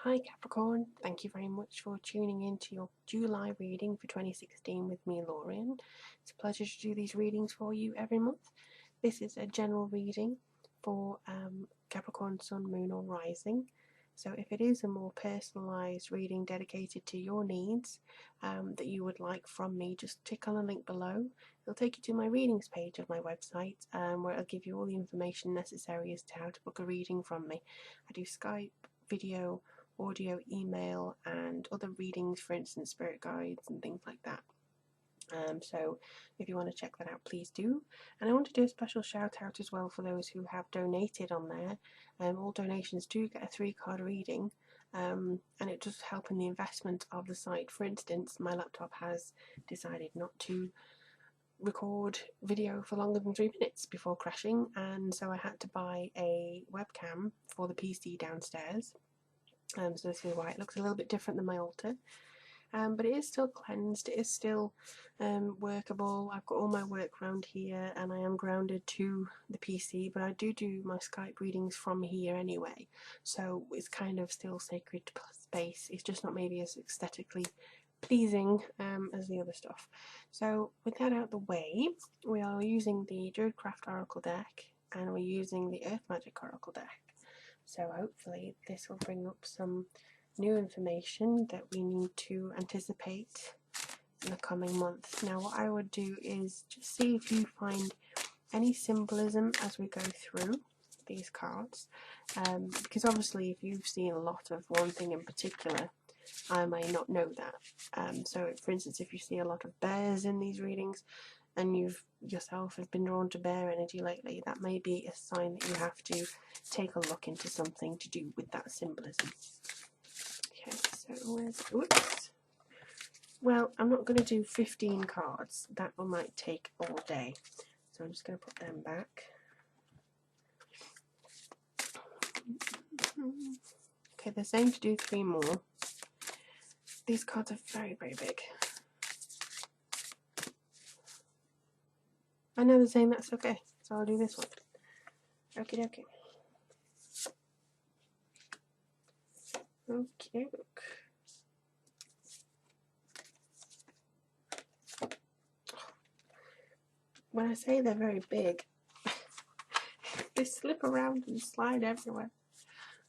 Hi Capricorn, thank you very much for tuning in to your July reading for 2016 with me, Lorien. It's a pleasure to do these readings for you every month. This is a general reading for Capricorn, Sun, Moon or Rising. So if it is a more personalised reading dedicated to your needs that you would like from me, just click on the link below. It'll take you to my readings page of my website where it'll give you all the information necessary as to how to book a reading from me. I do Skype, video, audio, email and other readings, for instance spirit guides and things like that. So if you want to check that out, please do. And I want to do a special shout out as well for those who have donated on there. All donations do get a 3-card reading, and it does help in the investment of the site. For instance, my laptop has decided not to record video for longer than 3 minutes before crashing, and so I had to buy a webcam for the PC downstairs. So this is why it looks a little bit different than my altar, but it is still cleansed, it is still workable. I've got all my work around here and I am grounded to the PC, but I do my Skype readings from here anyway, so it's kind of still sacred space. It's just not maybe as aesthetically pleasing as the other stuff. So with that out the way, we are using the Druidcraft Oracle deck and we're using the Earth Magic Oracle deck. So hopefully this will bring up some new information that we need to anticipate in the coming month. Now what I would do is just see if you find any symbolism as we go through these cards, because obviously if you've seen a lot of one thing in particular, I may not know that. So for instance, if you see a lot of bears in these readings and you've yourself have been drawn to bear energy lately, that may be a sign that you have to take a look into something to do with that symbolism. Okay, so whoops. Well, I'm not going to do 15 cards. That one might take all day. So I'm just going to put them back. Okay, they're saying to do 3 more. These cards are very, very big. I know they're saying that's okay, so I'll do this one. Okie dokie. Okay. When I say they're very big, they slip around and slide everywhere.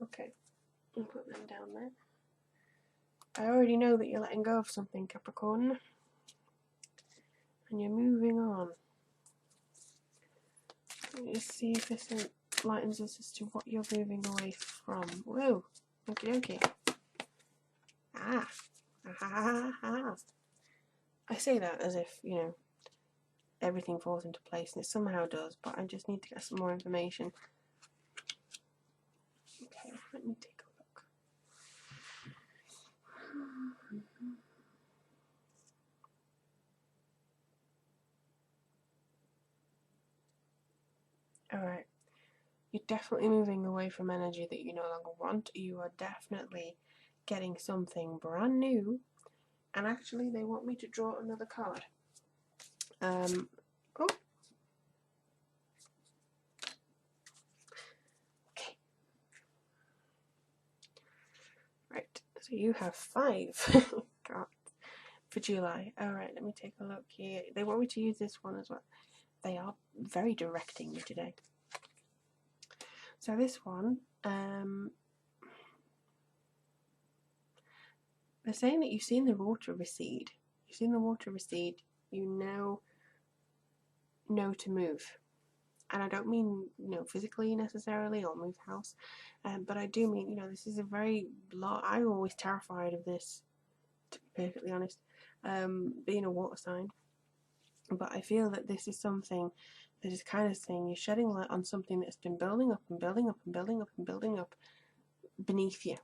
Okay, I'll put them down there. I already know that you're letting go of something, Capricorn, and you're moving on. Let's see if this enlightens us as to what you're moving away from. Whoa, okie dokie. Ah, I say that as if, you know, everything falls into place, and it somehow does, but I just need to get some more information. Okay, let me take a look. Alright, you're definitely moving away from energy that you no longer want. You are definitely getting something brand new, and actually they want me to draw another card. Oh. Okay. Right, so you have 5 cards for July. Alright, let me take a look here. They want me to use this one as well. They are very directing me today. So this one, they're saying that you've seen the water recede. You've seen the water recede. You now know to move. And I don't mean, you know, physically necessarily or move house, but I do mean, you know, this is a very I'm always terrified of this, to be perfectly honest, being a water sign. But I feel that this is something that is kind of saying you're shedding light on something that's been building up and building up and building up and building up beneath you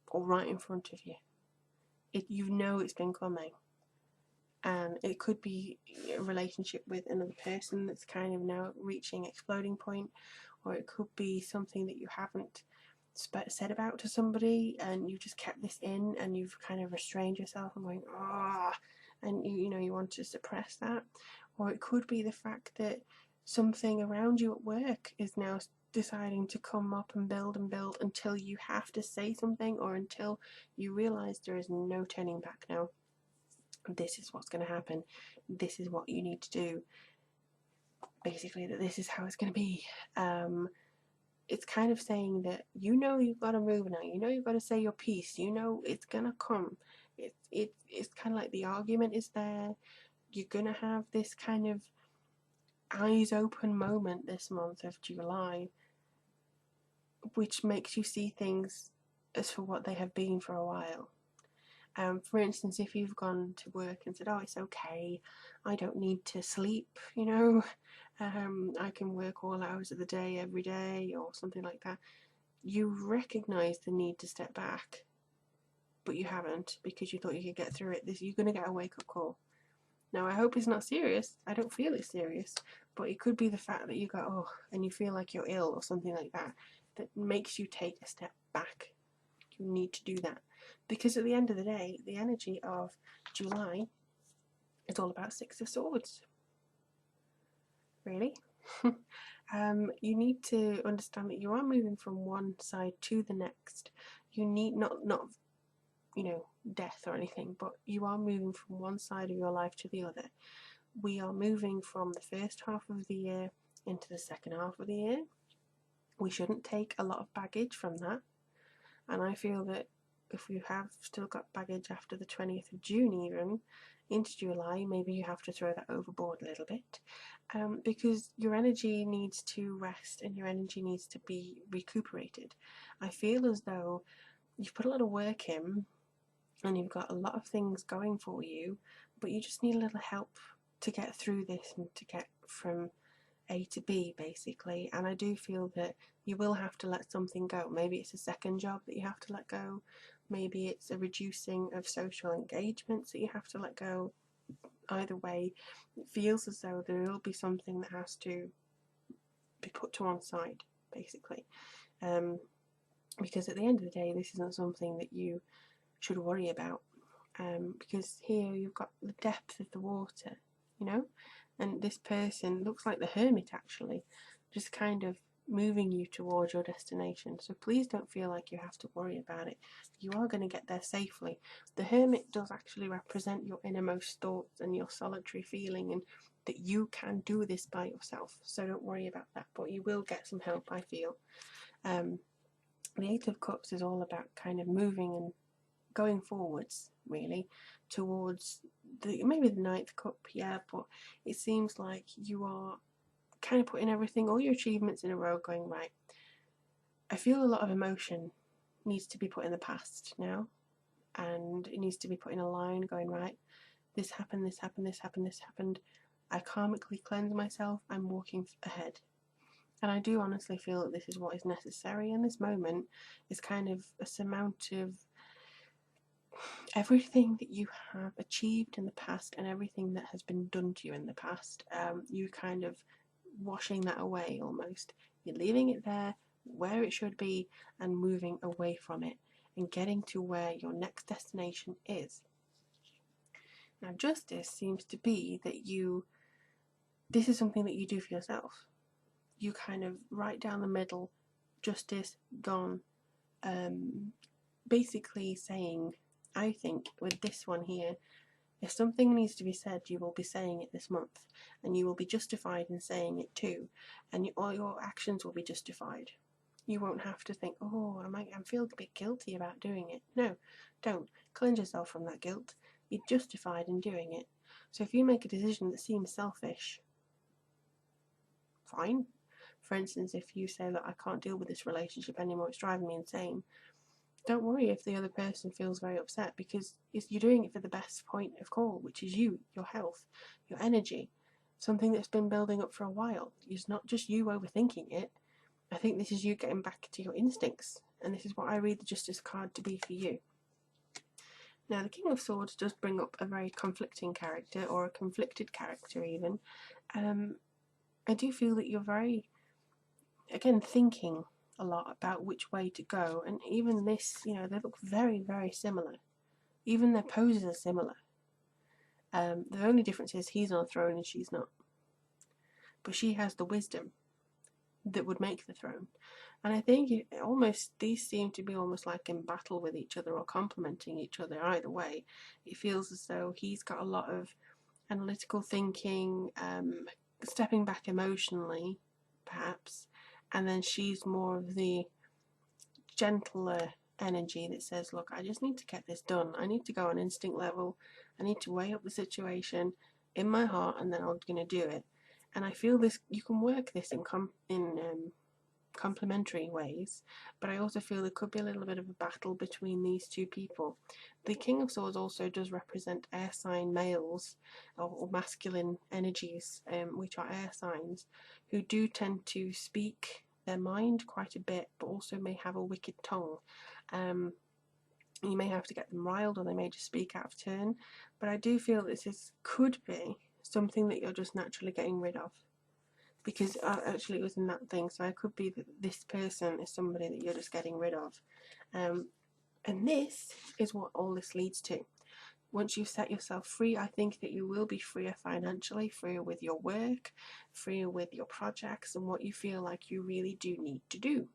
or right in front of you. You know it's been coming. And it could be a relationship with another person that's kind of now reaching exploding point, or it could be something that you haven't said about to somebody and you just kept this in and you've kind of restrained yourself and going, and you know you want to suppress that. Or it could be the fact that something around you at work is now deciding to come up and build until you have to say something, or until you realise there is no turning back now. This is what's going to happen. This is what you need to do. Basically, that this is how it's going to be. It's kind of saying that you've got to move now. You've got to say your piece. It's going to come. It's kind of like the argument is there. You're going to have this kind of eyes open moment this month of July, which makes you see things as for what they have been for a while. For instance, if you've gone to work and said, oh, it's okay, I don't need to sleep, I can work all hours of the day every day, or something like that, you recognise the need to step back, but you haven't, because you thought you could get through it. You're going to get a wake-up call. Now, I hope it's not serious. I don't feel it's serious, but it could be the fact that you go, oh, and you feel like you're ill or something like that, that makes you take a step back. You need to do that. Because at the end of the day, the energy of July is all about Six of Swords. Really? You need to understand that you are moving from one side to the next. You need not death or anything, but you are moving from one side of your life to the other. We are moving from the first half of the year into the second half of the year. We shouldn't take a lot of baggage from that. And I feel that if you have still got baggage after the 20th of June even, into July, maybe you have to throw that overboard a little bit, because your energy needs to rest and your energy needs to be recuperated. I feel as though you've put a lot of work in and you've got a lot of things going for you, but you just need a little help to get through this and to get from A to B, basically. And I do feel that you will have to let something go. Maybe it's a second job that you have to let go. Maybe it's a reducing of social engagements that you have to let go. Either way, it feels as though there will be something that has to be put to one side, basically. Because at the end of the day, this isn't something that you should worry about. Because here you've got the depth of the water, and this person looks like the Hermit, actually, just kind of moving you towards your destination. So please don't feel like you have to worry about it. You are going to get there safely. The Hermit does actually represent your innermost thoughts and your solitary feeling, and that you can do this by yourself. So don't worry about that, but you will get some help, I feel. The Eight of Cups is all about kind of moving and going forwards, really, towards maybe the Ninth Cup, yeah, but it seems like you are kind of putting everything, all your achievements in a row, going, right, I feel a lot of emotion needs to be put in the past now, and it needs to be put in a line going, right, this happened, this happened, this happened, this happened, I karmically cleanse myself, I'm walking ahead. And I do honestly feel that this is what is necessary in this moment, is kind of a surmount of everything that you have achieved in the past and everything that has been done to you in the past. You kind of washing that away almost. You're leaving it there where it should be and moving away from it and getting to where your next destination is. Now, justice seems to be that this is something that you do for yourself. You kind of right down the middle, justice, gone. Basically saying, I think with this one here, if something needs to be said, you will be saying it this month, and you will be justified in saying it too, and all your actions will be justified. You won't have to think, oh, I feel a bit guilty about doing it. No, don't. Cleanse yourself from that guilt. You're justified in doing it. So if you make a decision that seems selfish, fine. For instance, if you say, look, I can't deal with this relationship anymore, it's driving me insane, don't worry if the other person feels very upset, because you're doing it for the best point of call, which is you, your health, your energy, something that's been building up for a while. It's not just you overthinking it. I think this is you getting back to your instincts, and this is what I read the Justice card to be for you. Now, the King of Swords does bring up a very conflicting character, or a conflicted character even. I do feel that you're very, again, thinking a lot about which way to go, and even this, they look very, very similar. Even their poses are similar. The only difference is he's on a throne and she's not. But she has the wisdom. that would make the throne. And I think these seem to be almost like in battle with each other or complementing each other. Either way, it feels as though he's got a lot of analytical thinking, stepping back emotionally, perhaps, and then she's more of the gentler energy that says, look, I just need to get this done. I need to go on instinct level. I need to weigh up the situation in my heart, and then I'm going to do it. And I feel this, you can work this in complementary ways, but I also feel there could be a little bit of a battle between these two people. The King of Swords also does represent air sign males or masculine energies, which are air signs, who do tend to speak their mind quite a bit, but also may have a wicked tongue. You may have to get them riled, or they may just speak out of turn. But I do feel could be something that you're just naturally getting rid of, because actually it was in that thing. So it could be that this person is somebody that you're just getting rid of, and this is what all this leads to. Once you've set yourself free, I think that you will be freer financially, freer with your work, freer with your projects and what you feel like you really do need to do.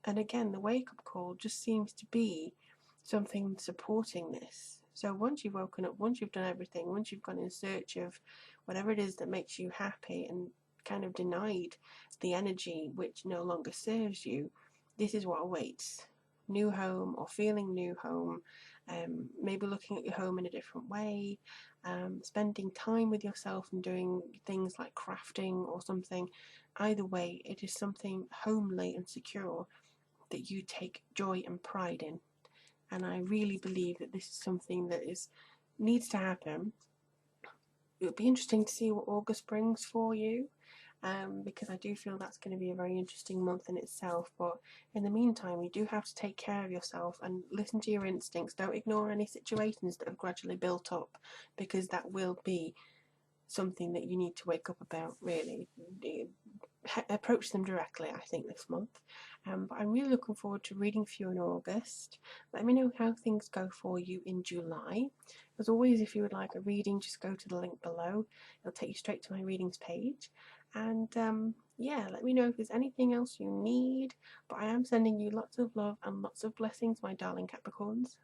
And again, the wake-up call just seems to be something supporting this. So once you've woken up, once you've done everything, once you've gone in search of whatever it is that makes you happy and kind of denied the energy which no longer serves you, this is what awaits. New home, or feeling new home, maybe looking at your home in a different way, spending time with yourself and doing things like crafting or something. Either way, it is something homely and secure that you take joy and pride in. And I really believe that this is something that needs to happen. It would be interesting to see what August brings for you, because I do feel that's going to be a very interesting month in itself. But in the meantime, you do have to take care of yourself and listen to your instincts. Don't ignore any situations that have gradually built up, because that will be something that you need to wake up about, really. Approach them directly, I think, this month. But I'm really looking forward to reading for you in August. Let me know how things go for you in July. As always, if you would like a reading, just go to the link below. It'll take you straight to my readings page. And yeah, let me know if there's anything else you need. But I am sending you lots of love and lots of blessings, my darling Capricorns.